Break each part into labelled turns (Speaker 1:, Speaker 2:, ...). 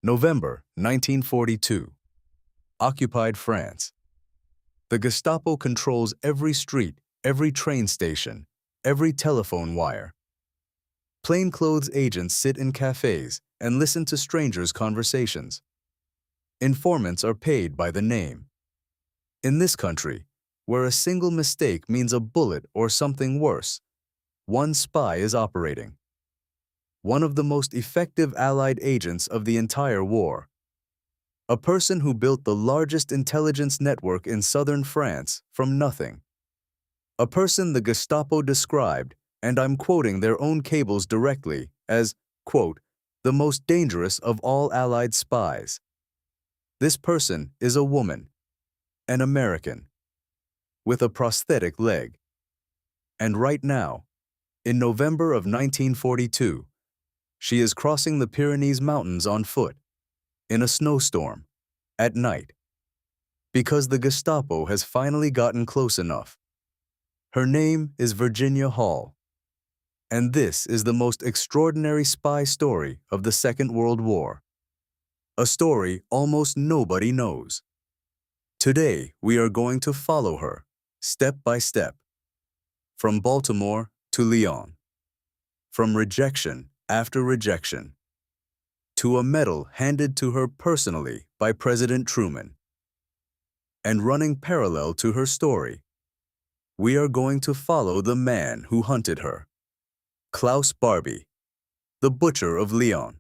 Speaker 1: November 1942. Occupied France. The Gestapo controls every street, every train station, every telephone wire. Plainclothes agents sit in cafes and listen to strangers' conversations. Informants are paid by the name. In this country, where a single mistake means a bullet or something worse, one spy is operating. One of the most effective Allied agents of the entire war. A person who built the largest intelligence network in southern France from nothing. A person the Gestapo described, and I'm quoting their own cables directly, as, quote, the most dangerous of all Allied spies. This person is a woman, an American, with a prosthetic leg. And right now, in November of 1942, she is crossing the Pyrenees Mountains on foot, in a snowstorm, at night, because the Gestapo has finally gotten close enough. Her name is Virginia Hall, and this is the most extraordinary spy story of the Second World War. A story almost nobody knows. Today, we are going to follow her, step by step, from Baltimore to Lyon, from rejection after rejection, to a medal handed to her personally by President Truman. And running parallel to her story, we are going to follow the man who hunted her, Klaus Barbie, the butcher of Lyon,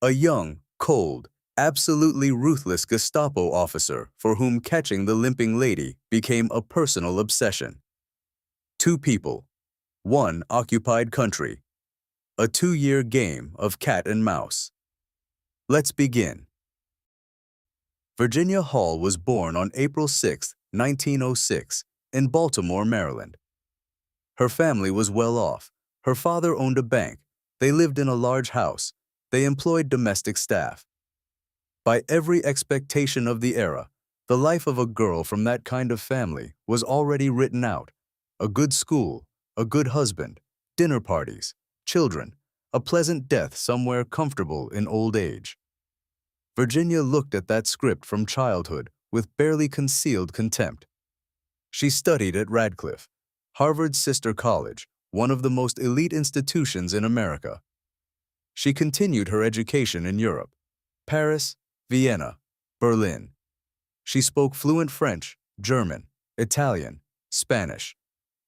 Speaker 1: a young, cold, absolutely ruthless Gestapo officer for whom catching the limping lady became a personal obsession. Two people, one occupied country, a 2-year game of cat and mouse. Let's begin. Virginia Hall was born on April 6, 1906, in Baltimore, Maryland. Her family was well off. Her father owned a bank. They lived in a large house. They employed domestic staff. By every expectation of the era, the life of a girl from that kind of family was already written out. A good school, a good husband, dinner parties, children, a pleasant death somewhere comfortable in old age. Virginia looked at that script from childhood with barely concealed contempt. She studied at Radcliffe, Harvard's sister college, one of the most elite institutions in America. She continued her education in Europe, Paris, Vienna, Berlin. She spoke fluent French, German, Italian, Spanish.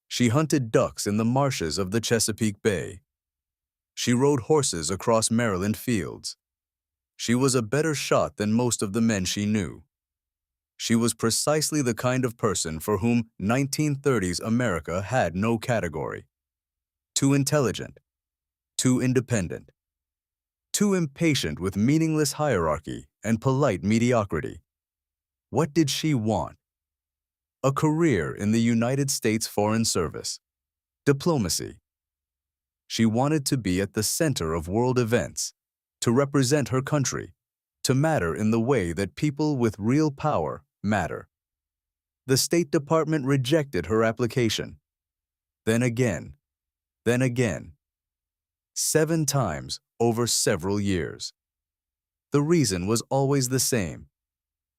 Speaker 1: She hunted ducks in the marshes of the Chesapeake Bay. She rode horses across Maryland fields. She was a better shot than most of the men she knew. She was precisely the kind of person for whom 1930s America had no category. Too intelligent, too independent, too impatient with meaningless hierarchy and polite mediocrity. What did she want? A career in the United States Foreign Service. Diplomacy. She wanted to be at the center of world events, to represent her country, to matter in the way that people with real power matter. The State Department rejected her application. Then again. 7 times over several years. The reason was always the same,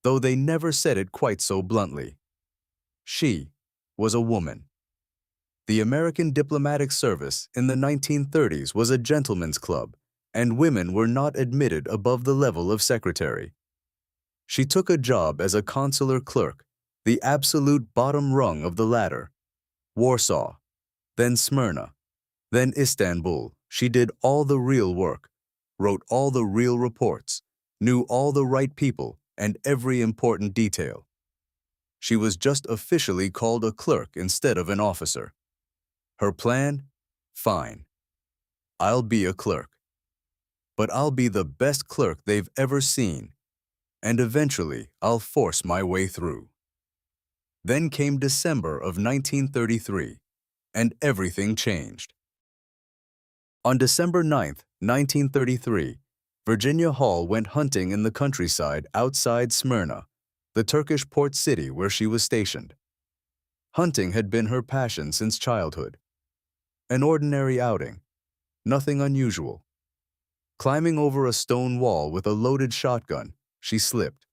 Speaker 1: though they never said it quite so bluntly. She was a woman. The American diplomatic service in the 1930s was a gentleman's club, and women were not admitted above the level of secretary. She took a job as a consular clerk, the absolute bottom rung of the ladder. Warsaw, then Smyrna, then Istanbul. She did all the real work, wrote all the real reports, knew all the right people and every important detail. She was just officially called a clerk instead of an officer. Her plan? Fine. I'll be a clerk. But I'll be the best clerk they've ever seen, and eventually I'll force my way through. Then came December of 1933, and everything changed. On December 9, 1933, Virginia Hall went hunting in the countryside outside Smyrna, the Turkish port city where she was stationed. Hunting had been her passion since childhood. An ordinary outing, nothing unusual. Climbing over a stone wall with a loaded shotgun, she slipped.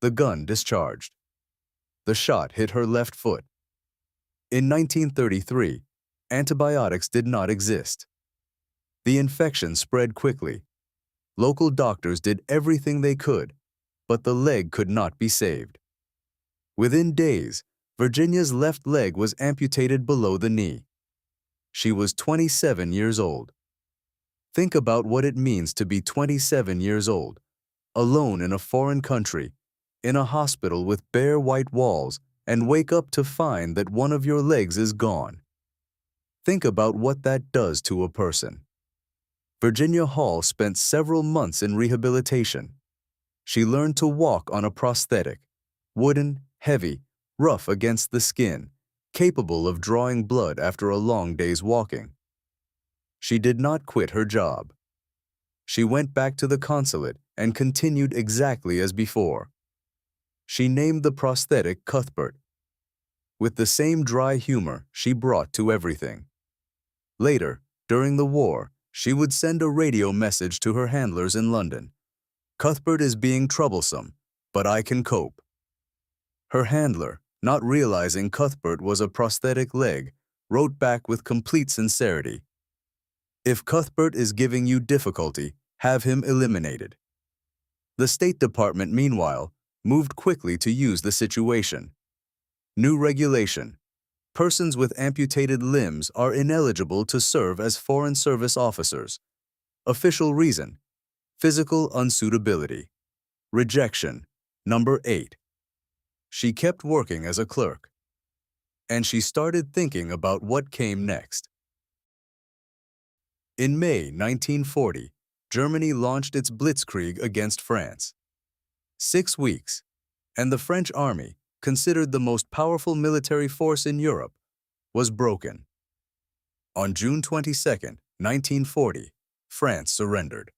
Speaker 1: The gun discharged. The shot hit her left foot. In 1933, antibiotics did not exist. The infection spread quickly. Local doctors did everything they could, but the leg could not be saved. Within days, Virginia's left leg was amputated below the knee. She was 27 years old. Think about what it means to be 27 years old, alone in a foreign country, in a hospital with bare white walls, and wake up to find that one of your legs is gone. Think about what that does to a person. Virginia Hall spent several months in rehabilitation. She learned to walk on a prosthetic, wooden, heavy, rough against the skin, capable of drawing blood after a long day's walking. She did not quit her job. She went back to the consulate and continued exactly as before. She named the prosthetic Cuthbert, with the same dry humor she brought to everything. Later, during the war, she would send a radio message to her handlers in London. "Cuthbert is being troublesome, but I can cope." Her handler, not realizing Cuthbert was a prosthetic leg, wrote back with complete sincerity, "If Cuthbert is giving you difficulty, have him eliminated." The State Department, meanwhile, moved quickly to use the situation. New regulation: persons with amputated limbs are ineligible to serve as Foreign Service officers. Official reason: physical unsuitability. Rejection: number 8. She kept working as a clerk. And she started thinking about what came next. In May 1940, Germany launched its blitzkrieg against France. 6 weeks, and the French army, considered the most powerful military force in Europe, was broken. On June 22, 1940, France surrendered.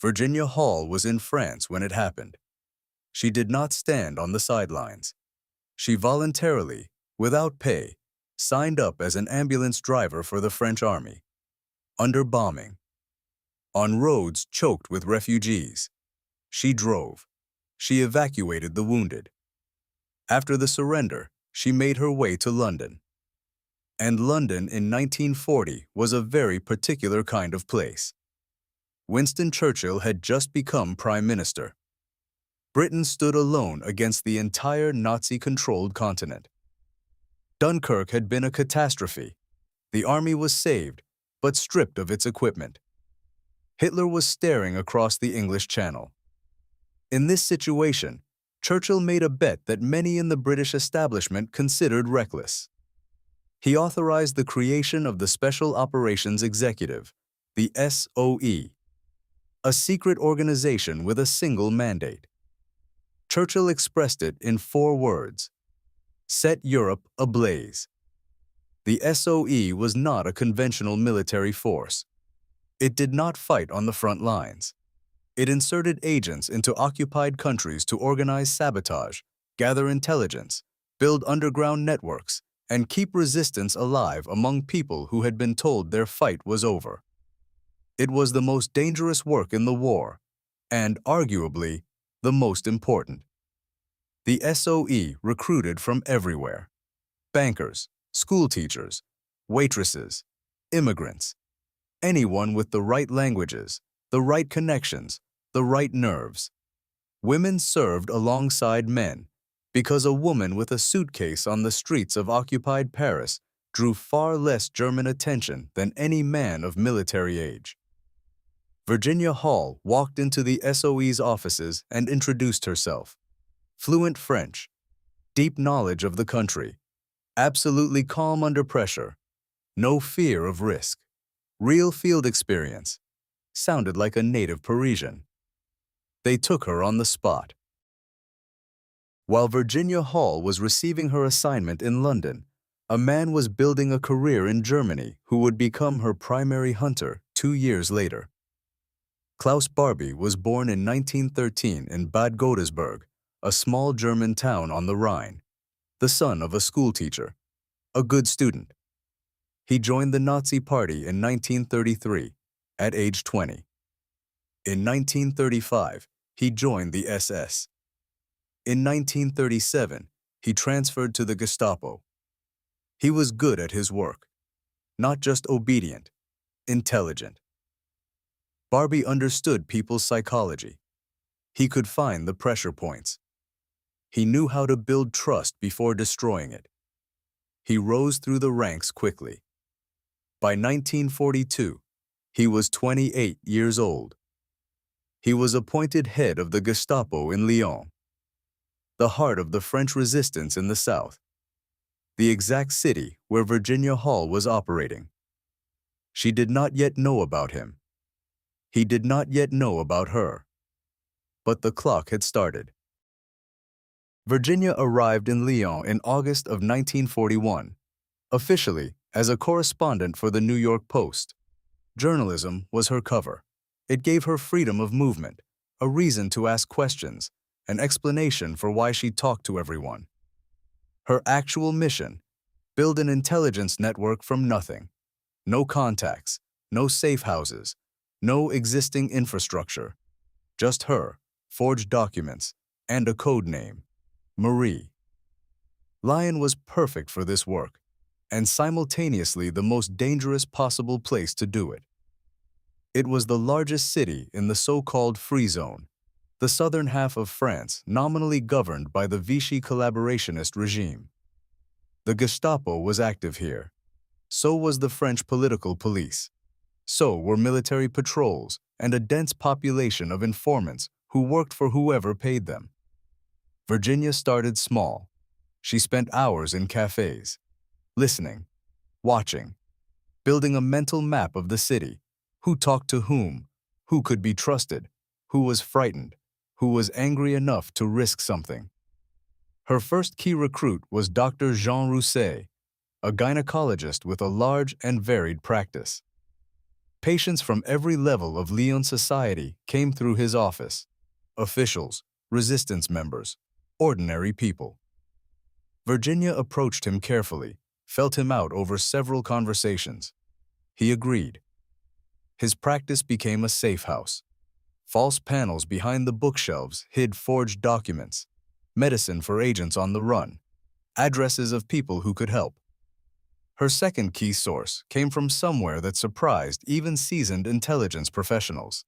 Speaker 1: Virginia Hall was in France when it happened. She did not stand on the sidelines. She voluntarily, without pay, signed up as an ambulance driver for the French army. Under bombing, on roads choked with refugees, she drove. She evacuated the wounded. After the surrender, she made her way to London. And London in 1940 was a very particular kind of place. Winston Churchill had just become Prime Minister. Britain stood alone against the entire Nazi-controlled continent. Dunkirk had been a catastrophe. The army was saved, but stripped of its equipment. Hitler was staring across the English Channel. In this situation, Churchill made a bet that many in the British establishment considered reckless. He authorized the creation of the Special Operations Executive, the SOE, a secret organization with a single mandate. Churchill expressed it in 4 words: "Set Europe ablaze." The SOE was not a conventional military force. It did not fight on the front lines. It inserted agents into occupied countries to organize sabotage, gather intelligence, build underground networks, and keep resistance alive among people who had been told their fight was over. It was the most dangerous work in the war, and, arguably, the most important. The SOE recruited from everywhere: bankers, school teachers, waitresses, immigrants, anyone with the right languages, the right connections, the right nerves. Women served alongside men, because a woman with a suitcase on the streets of occupied Paris drew far less German attention than any man of military age. Virginia Hall walked into the SOE's offices and introduced herself. Fluent French, deep knowledge of the country, absolutely calm under pressure, no fear of risk, real field experience, sounded like a native Parisian. They took her on the spot. While Virginia Hall was receiving her assignment in London, a man was building a career in Germany who would become her primary hunter 2 years later. Klaus Barbie was born in 1913 in Bad Godesberg, a small German town on the Rhine, the son of a schoolteacher, a good student. He joined the Nazi Party in 1933, at age 20. In 1935, he joined the SS. In 1937, he transferred to the Gestapo. He was good at his work, not just obedient, intelligent. Barbie understood people's psychology. He could find the pressure points. He knew how to build trust before destroying it. He rose through the ranks quickly. By 1942, he was 28 years old. He was appointed head of the Gestapo in Lyon, the heart of the French resistance in the south, the exact city where Virginia Hall was operating. She did not yet know about him. He did not yet know about her. But the clock had started. Virginia arrived in Lyon in August of 1941, officially as a correspondent for the New York Post. Journalism was her cover. It gave her freedom of movement, a reason to ask questions, an explanation for why she talked to everyone. Her actual mission: build an intelligence network from nothing. No contacts, no safe houses, no existing infrastructure. Just her, forged documents, and a code name: Marie. Lyon was perfect for this work, and simultaneously the most dangerous possible place to do it. It was the largest city in the so-called Free Zone, the southern half of France nominally governed by the Vichy collaborationist regime. The Gestapo was active here. So was the French political police. So were military patrols and a dense population of informants who worked for whoever paid them. Virginia started small. She spent hours in cafes, listening, watching, building a mental map of the city: who talked to whom, who could be trusted, who was frightened, who was angry enough to risk something. Her first key recruit was Dr. Jean Rousset, a gynecologist with a large and varied practice. Patients from every level of Lyon society came through his office: officials, resistance members, ordinary people. Virginia approached him carefully, felt him out over several conversations. He agreed. His practice became a safe house. False panels behind the bookshelves hid forged documents, medicine for agents on the run, addresses of people who could help. Her second key source came from somewhere that surprised even seasoned intelligence professionals.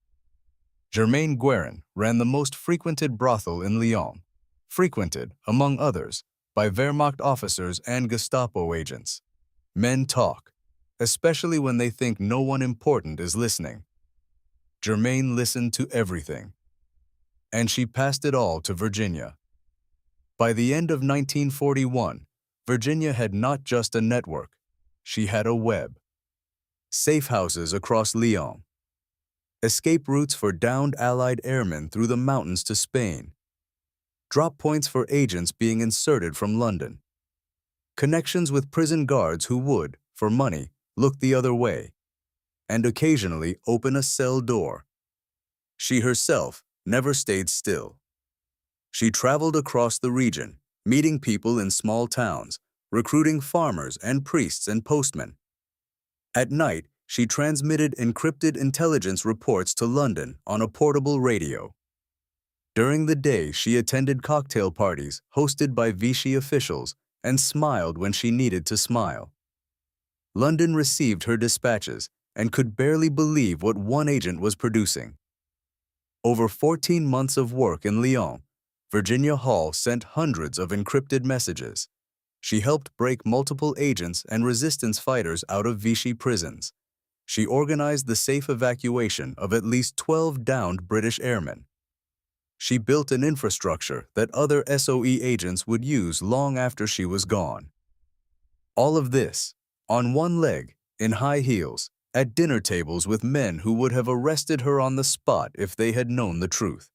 Speaker 1: Germaine Guerin ran the most frequented brothel in Lyon, frequented, among others, by Wehrmacht officers and Gestapo agents. Men talk, especially when they think no one important is listening. Germaine listened to everything, and she passed it all to Virginia. By the end of 1941, Virginia had not just a network, she had a web. Safe houses across Lyon, escape routes for downed Allied airmen through the mountains to Spain, drop points for agents being inserted from London, connections with prison guards who would, for money, look the other way, and occasionally open a cell door. She herself never stayed still. She traveled across the region, meeting people in small towns, recruiting farmers and priests and postmen. At night, she transmitted encrypted intelligence reports to London on a portable radio. During the day, she attended cocktail parties hosted by Vichy officials and smiled when she needed to smile. London received her dispatches and could barely believe what one agent was producing. Over 14 months of work in Lyon, Virginia Hall sent hundreds of encrypted messages. She helped break multiple agents and resistance fighters out of Vichy prisons. She organized the safe evacuation of at least 12 downed British airmen. She built an infrastructure that other SOE agents would use long after she was gone. All of this, on one leg, in high heels, at dinner tables with men who would have arrested her on the spot if they had known the truth.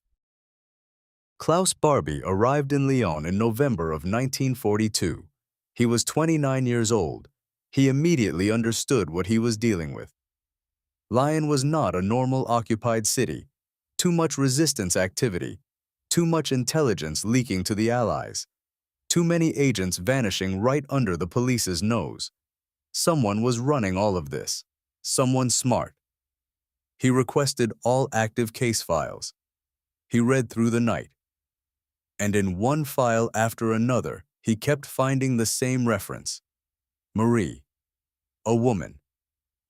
Speaker 1: Klaus Barbie arrived in Lyon in November of 1942. He was 29 years old. He immediately understood what he was dealing with. Lyon was not a normal occupied city. Too much resistance activity, too much intelligence leaking to the Allies, too many agents vanishing right under the police's nose. Someone was running all of this. Someone smart. He requested all active case files. He read through the night. And in one file after another, he kept finding the same reference. Marie, a woman,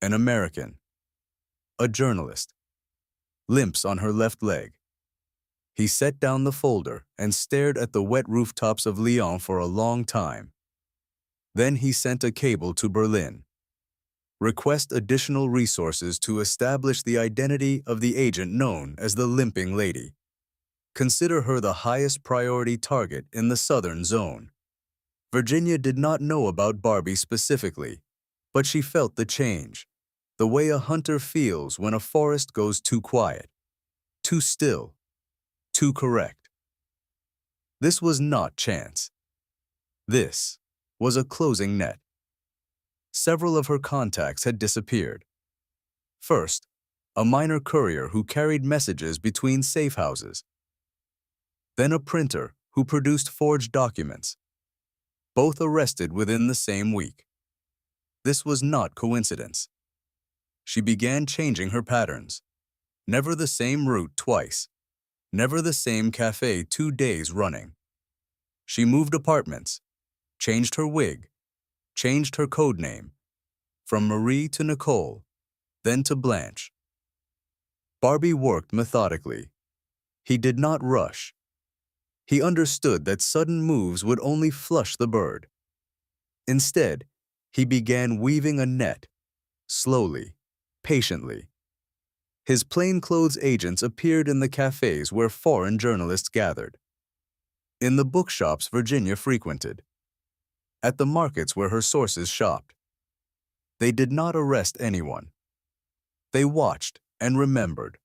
Speaker 1: an American, a journalist, limps on her left leg. He set down the folder and stared at the wet rooftops of Lyon for a long time. Then he sent a cable to Berlin. Request additional resources to establish the identity of the agent known as the Limping Lady. Consider her the highest priority target in the southern zone. Virginia did not know about Barbie specifically, but she felt the change, the way a hunter feels when a forest goes too quiet, too still, too correct. This was not chance. This was a closing net. Several of her contacts had disappeared. First, a minor courier who carried messages between safe houses. Then a printer who produced forged documents. Both arrested within the same week. This was not coincidence. She began changing her patterns. Never the same route twice. Never the same cafe 2 days running. She moved apartments, changed her wig, changed her code name, from Marie to Nicole, then to Blanche. Barbie worked methodically. He did not rush. He understood that sudden moves would only flush the bird. Instead, he began weaving a net, slowly, patiently. His plainclothes agents appeared in the cafes where foreign journalists gathered, in the bookshops Virginia frequented, at the markets where her sources shopped. They did not arrest anyone. They watched and remembered.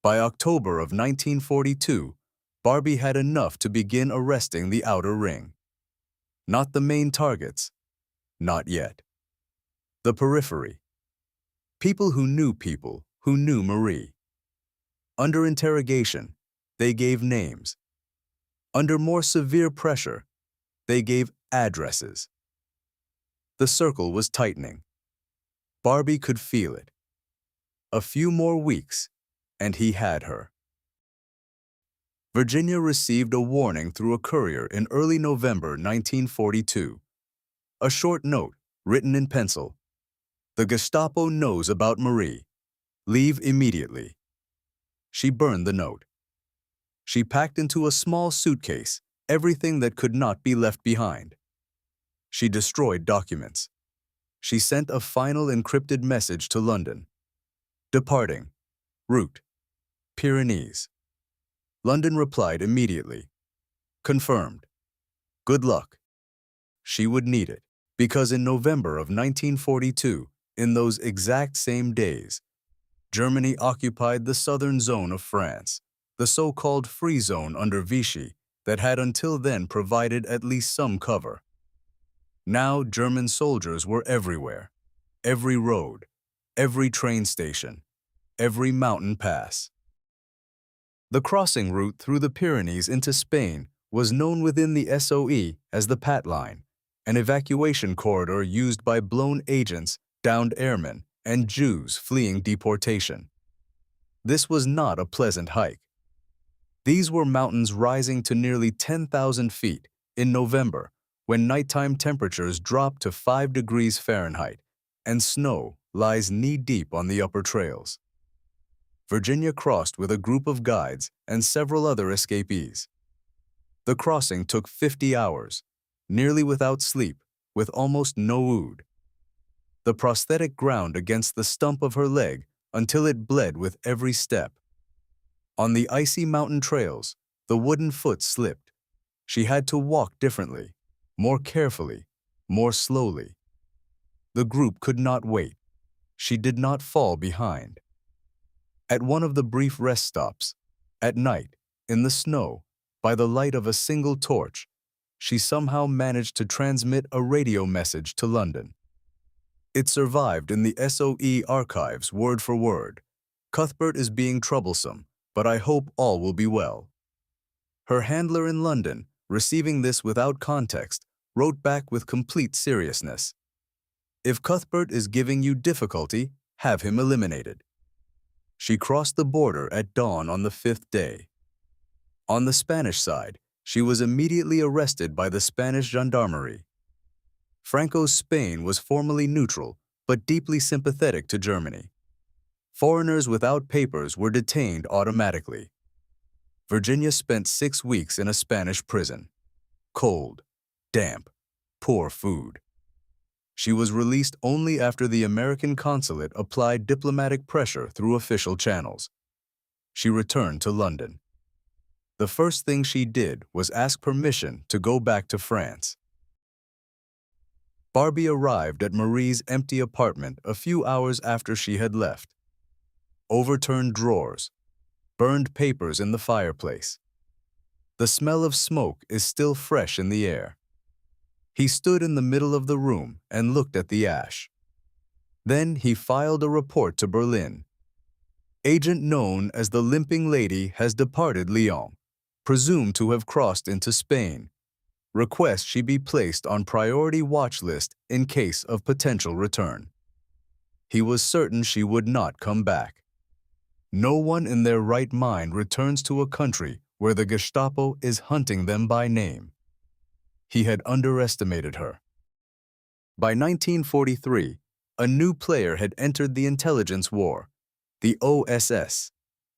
Speaker 1: By October of 1942, Barbie had enough to begin arresting the outer ring. Not the main targets. Not yet. The periphery. People who knew Marie. Under interrogation, they gave names. Under more severe pressure, they gave addresses. The circle was tightening. Barbie could feel it. A few more weeks, and he had her. Virginia received a warning through a courier in early November 1942. A short note, written in pencil. The Gestapo knows about Marie. Leave immediately. She burned the note. She packed into a small suitcase everything that could not be left behind. She destroyed documents. She sent a final encrypted message to London. Departing. Route. Pyrenees. London replied immediately. Confirmed. Good luck. She would need it, because in November of 1942, in those exact same days, Germany occupied the southern zone of France, the so-called free zone under Vichy that had until then provided at least some cover. Now German soldiers were everywhere, every road, every train station, every mountain pass. The crossing route through the Pyrenees into Spain was known within the SOE as the Pat Line, an evacuation corridor used by blown agents, downed airmen, and Jews fleeing deportation. This was not a pleasant hike. These were mountains rising to nearly 10,000 feet in November, when nighttime temperatures drop to 5 degrees Fahrenheit and snow lies knee-deep on the upper trails. Virginia crossed with a group of guides and several other escapees. The crossing took 50 hours, nearly without sleep, with almost no food. The prosthetic ground against the stump of her leg until it bled with every step. On the icy mountain trails, the wooden foot slipped. She had to walk differently, more carefully, more slowly. The group could not wait. She did not fall behind. At one of the brief rest stops, at night, in the snow, by the light of a single torch, she somehow managed to transmit a radio message to London. It survived in the SOE archives word for word. Cuthbert is being troublesome, but I hope all will be well. Her handler in London, receiving this without context, wrote back with complete seriousness. If Cuthbert is giving you difficulty, have him eliminated. She crossed the border at dawn on the 5th day. On the Spanish side, she was immediately arrested by the Spanish gendarmerie. Franco's Spain was formally neutral, but deeply sympathetic to Germany. Foreigners without papers were detained automatically. Virginia spent 6 weeks in a Spanish prison. Cold, damp, poor food. She was released only after the American consulate applied diplomatic pressure through official channels. She returned to London. The first thing she did was ask permission to go back to France. Barbie arrived at Marie's empty apartment a few hours after she had left. Overturned drawers, burned papers in the fireplace. The smell of smoke is still fresh in the air. He stood in the middle of the room and looked at the ash. Then he filed a report to Berlin. Agent known as the Limping Lady has departed Lyon, presumed to have crossed into Spain. Request she be placed on priority watch list in case of potential return. He was certain she would not come back. No one in their right mind returns to a country where the Gestapo is hunting them by name. He had underestimated her. By 1943, a new player had entered the intelligence war, the OSS,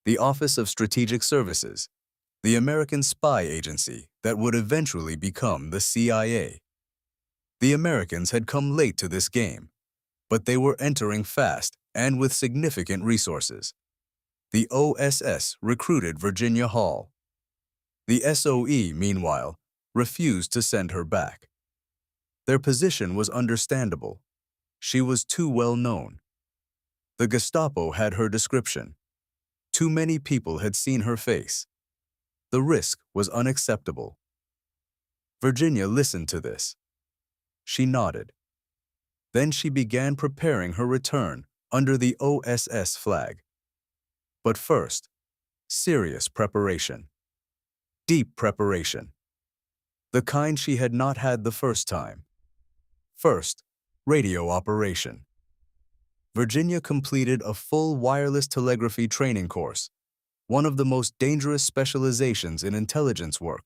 Speaker 1: the Office of Strategic Services, the American spy agency that would eventually become the CIA. The Americans had come late to this game, but they were entering fast and with significant resources. The OSS recruited Virginia Hall. The SOE, meanwhile, refused to send her back. Their position was understandable. She was too well known. The Gestapo had her description. Too many people had seen her face. The risk was unacceptable. Virginia listened to this. She nodded. Then she began preparing her return under the OSS flag. But first, serious preparation. Deep preparation. The kind she had not had the first time. First, radio operation. Virginia completed a full wireless telegraphy training course, one of the most dangerous specializations in intelligence work.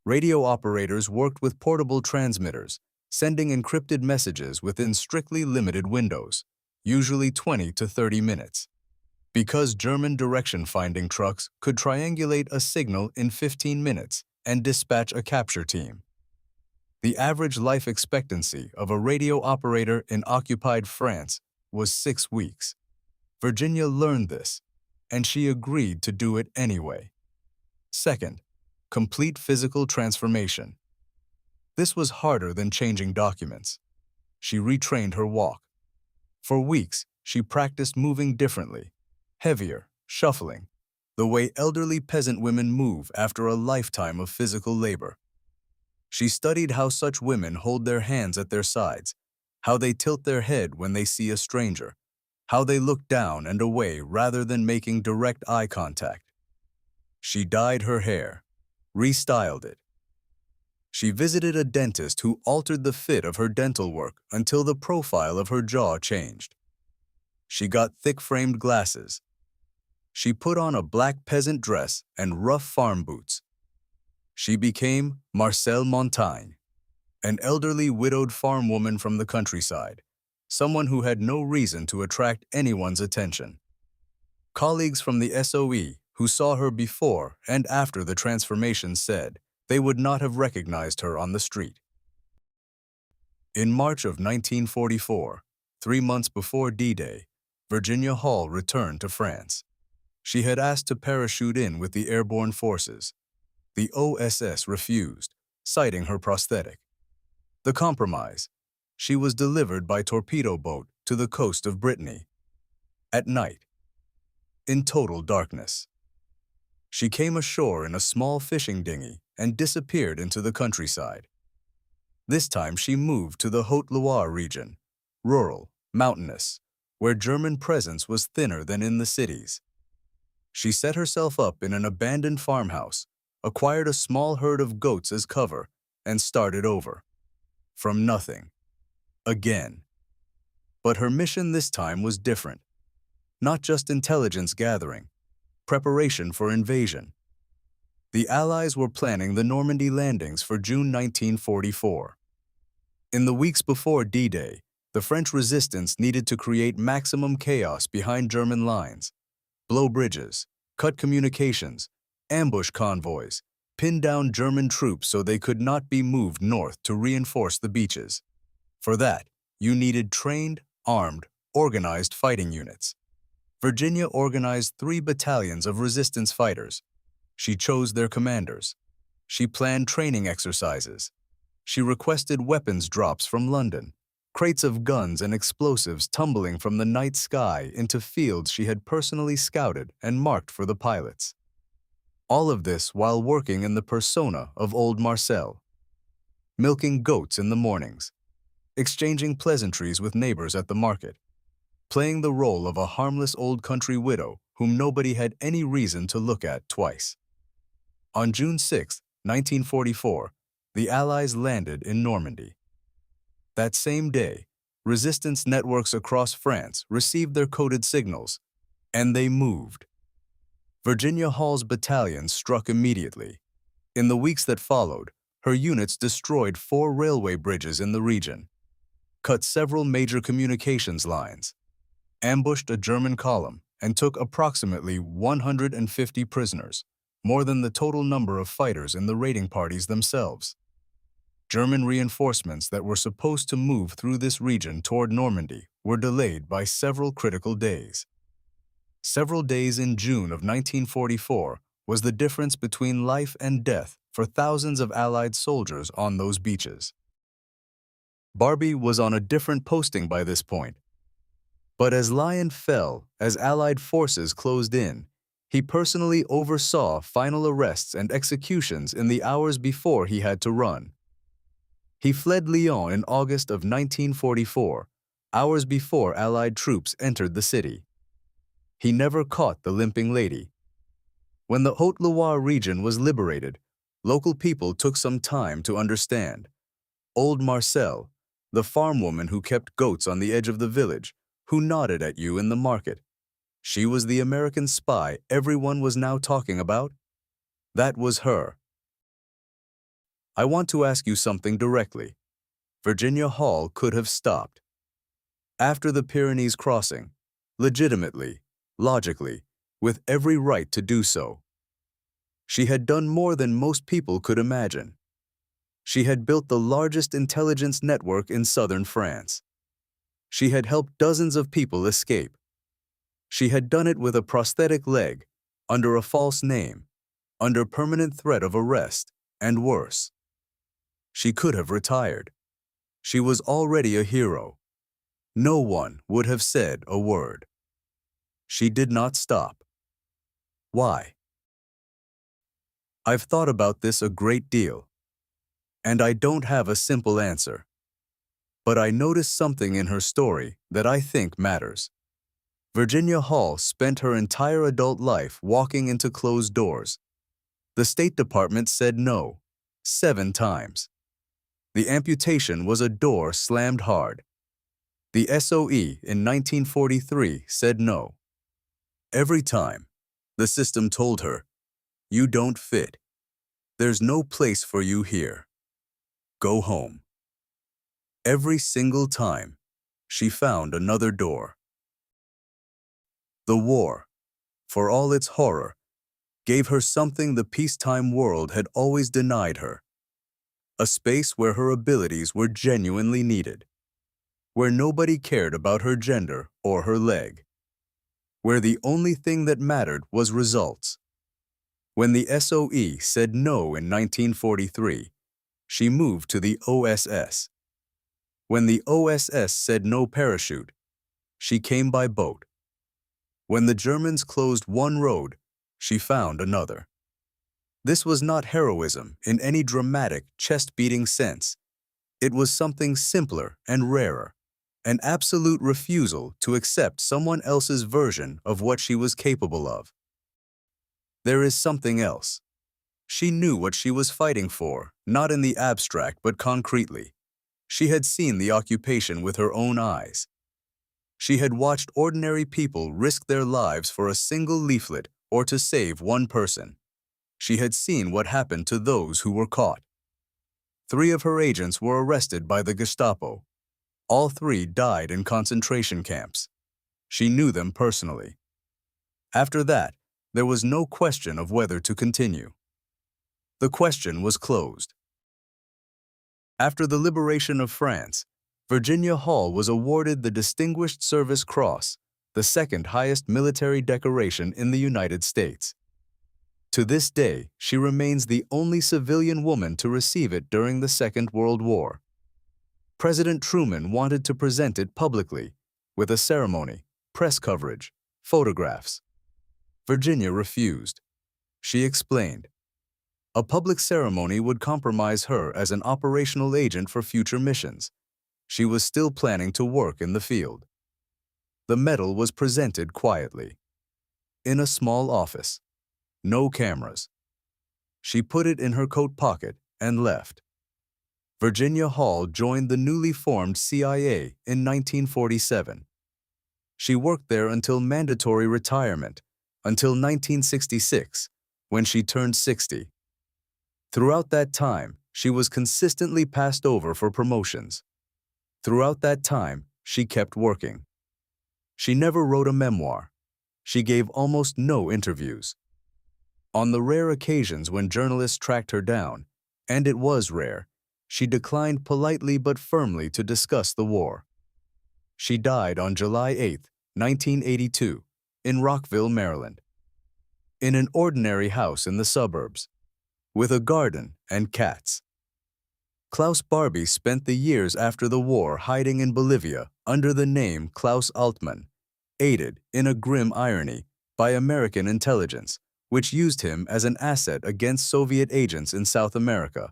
Speaker 1: Radio operators worked with portable transmitters, sending encrypted messages within strictly limited windows, usually 20 to 30 minutes. Because German direction-finding trucks could triangulate a signal in 15 minutes and dispatch a capture team. The average life expectancy of a radio operator in occupied France was 6 weeks. Virginia learned this, and she agreed to do it anyway. Second, complete physical transformation. This was harder than changing documents. She retrained her walk. For weeks, she practiced moving differently, heavier, shuffling, the way elderly peasant women move after a lifetime of physical labor. She studied how such women hold their hands at their sides, how they tilt their head when they see a stranger, how they look down and away rather than making direct eye contact. She dyed her hair, restyled it. She visited a dentist who altered the fit of her dental work until the profile of her jaw changed. She got thick-framed glasses. She put on a black peasant dress and rough farm boots. She became Marcelle Montaigne, an elderly widowed farm woman from the countryside, someone who had no reason to attract anyone's attention. Colleagues from the SOE who saw her before and after the transformation said they would not have recognized her on the street. In March of 1944, 3 months before D-Day, Virginia Hall returned to France. She had asked to parachute in with the airborne forces. The OSS refused, citing her prosthetic. The compromise: she was delivered by torpedo boat to the coast of Brittany. At night, in total darkness. She came ashore in a small fishing dinghy and disappeared into the countryside. This time she moved to the Haute-Loire region, rural, mountainous, where German presence was thinner than in the cities. She set herself up in an abandoned farmhouse, acquired a small herd of goats as cover, and started over. From nothing. Again. But her mission this time was different. not just intelligence gathering, preparation for invasion. The Allies were planning the Normandy landings for June 1944. In the weeks before D-Day, the French resistance needed to create maximum chaos behind German lines, blow bridges, cut communications, ambush convoys, pin down German troops so they could not be moved north to reinforce the beaches. For that, you needed trained, armed, organized fighting units. Virginia organized 3 battalions of resistance fighters. She chose their commanders. She planned training exercises. She requested weapons drops from London, crates of guns and explosives tumbling from the night sky into fields she had personally scouted and marked for the pilots. All of this while working in the persona of old Marcel. Milking goats in the mornings, exchanging pleasantries with neighbors at the market, playing the role of a harmless old country widow whom nobody had any reason to look at twice. On June 6, 1944, the Allies landed in Normandy. That same day, resistance networks across France received their coded signals, and they moved. Virginia Hall's battalion struck immediately. In the weeks that followed, her units destroyed 4 railway bridges in the region, cut several major communications lines, ambushed a German column, and took approximately 150 prisoners, more than the total number of fighters in the raiding parties themselves. German reinforcements that were supposed to move through this region toward Normandy were delayed by several critical days. Several days in June of 1944 was the difference between life and death for thousands of Allied soldiers on those beaches. Barbie was on a different posting by this point. But as Lyon fell, as Allied forces closed in, he personally oversaw final arrests and executions in the hours before he had to run. He fled Lyon in August of 1944, hours before Allied troops entered the city. He never caught the limping lady. When the Haute-Loire region was liberated, local people took some time to understand. Old Marcel, the farm woman who kept goats on the edge of the village, who nodded at you in the market. She was the American spy everyone was now talking about. That was her. I want to ask you something directly. Virginia Hall could have stopped. After the Pyrenees crossing, legitimately, logically, with every right to do so. She had done more than most people could imagine. She had built the largest intelligence network in southern France. She had helped dozens of people escape. She had done it with a prosthetic leg, under a false name, under permanent threat of arrest, and worse. She could have retired. She was already a hero. No one would have said a word. She did not stop. Why? I've thought about this a great deal, and I don't have a simple answer. But I noticed something in her story that I think matters. Virginia Hall spent her entire adult life walking into closed doors. The State Department said no, 7 times. The amputation was a door slammed hard. The SOE in 1943 said no. Every time, the system told her, "You don't fit. There's no place for you here. Go home." Every single time, she found another door. The war, for all its horror, gave her something the peacetime world had always denied her. A space where her abilities were genuinely needed, where nobody cared about her gender or her leg, where the only thing that mattered was results. When the SOE said no in 1943, she moved to the OSS. When the OSS said no parachute, she came by boat. When the Germans closed one road, she found another. This was not heroism in any dramatic, chest-beating sense. It was something simpler and rarer, an absolute refusal to accept someone else's version of what she was capable of. There is something else. She knew what she was fighting for, not in the abstract but concretely. She had seen the occupation with her own eyes. She had watched ordinary people risk their lives for a single leaflet or to save one person. She had seen what happened to those who were caught. 3 of her agents were arrested by the Gestapo. All 3 died in concentration camps. She knew them personally. After that, there was no question of whether to continue. The question was closed. After the liberation of France, Virginia Hall was awarded the Distinguished Service Cross, the 2nd highest military decoration in the United States. To this day, she remains the only civilian woman to receive it during the Second World War. President Truman wanted to present it publicly, with a ceremony, press coverage, photographs. Virginia refused. She explained, "A public ceremony would compromise her as an operational agent for future missions. She was still planning to work in the field." The medal was presented quietly. In a small office. No cameras. She put it in her coat pocket and left. Virginia Hall joined the newly formed CIA in 1947. She worked there until mandatory retirement, until 1966, when she turned 60. Throughout that time, she was consistently passed over for promotions. Throughout that time, she kept working. She never wrote a memoir. She gave almost no interviews. On the rare occasions when journalists tracked her down, and it was rare, she declined politely but firmly to discuss the war. She died on July 8, 1982, in Rockville, Maryland. In an ordinary house in the suburbs, with a garden and cats. Klaus Barbie spent the years after the war hiding in Bolivia under the name Klaus Altman, aided, in a grim irony, by American intelligence, which used him as an asset against Soviet agents in South America.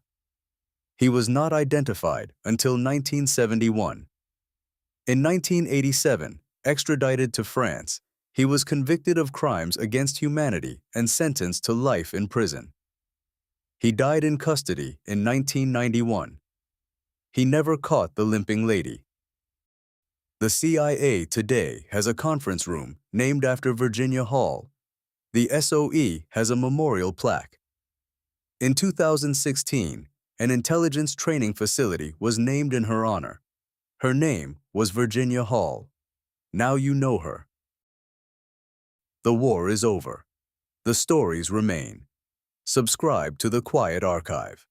Speaker 1: He was not identified until 1971. In 1987, extradited to France, he was convicted of crimes against humanity and sentenced to life in prison. He died in custody in 1991. He never caught the limping lady. The CIA today has a conference room named after Virginia Hall. The SOE has a memorial plaque. In 2016, an intelligence training facility was named in her honor. Her name was Virginia Hall. Now you know her. The war is over. The stories remain. Subscribe to The Quiet Archive.